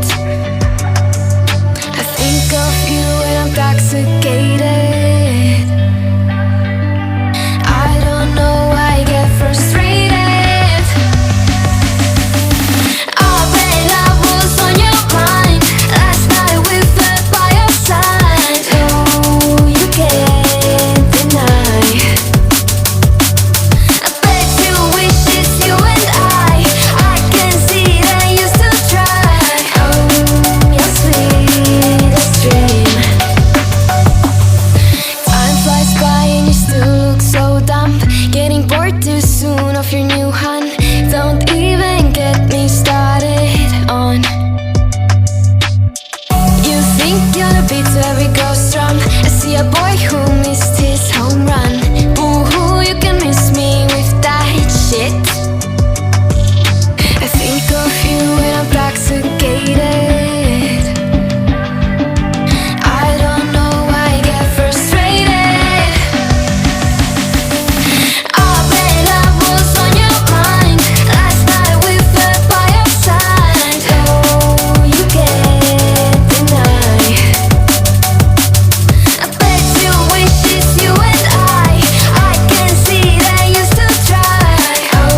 shit. I think of you when I'm intoxicated. I don't know why I get frustrated. Oh, babe, I was on your mind. Last night we fell by your side. Oh, you can't deny. I bet you wish it's you and I can see that you still try. Oh, your sweetest dream. Time flies by and you still look so dumb. Getting bored too soon of your new hun. Don't even get me started on. You think you're the beat to every ghost drum. I see a boy who missed his home run. Boo-hoo, you can miss me with that shit. I think of you when I'm intoxicated. I don't know why I get frustrated. Oh, babe, I was on your mind. Last night we fell by your side. Oh, you can't deny. I bet you wish it's you and I can see that you still try. Oh,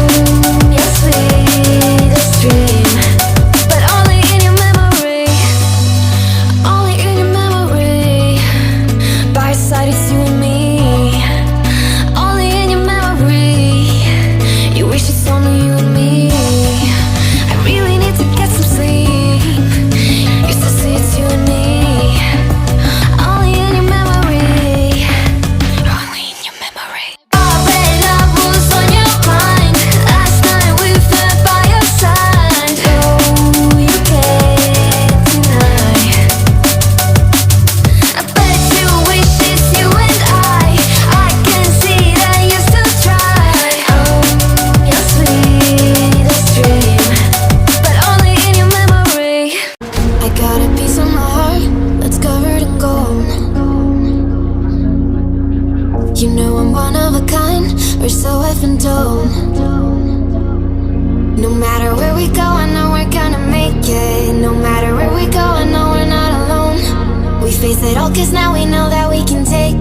your sweetest dream. But only in your memory. Only in your memory. By your side it's you and me. Only in your memory. You wish it's only you and me. I really need to get some sleep. Used to say it's you and me. Only in your memory. Only in your memory. Oh, babe, I was on your mind. Last night we fell by your side. Oh, you can't deny. I bet you wish it's you and I can see that you still try. Oh, your sweetest dream. But only in your memory. I got a piece of my heart that's covered in gold. You know I'm one of a kind, or so I've been told. No matter where we go, I know we're gonna make it. No matter where we go, I know we're not alone. We face it all 'cause now we know that we can take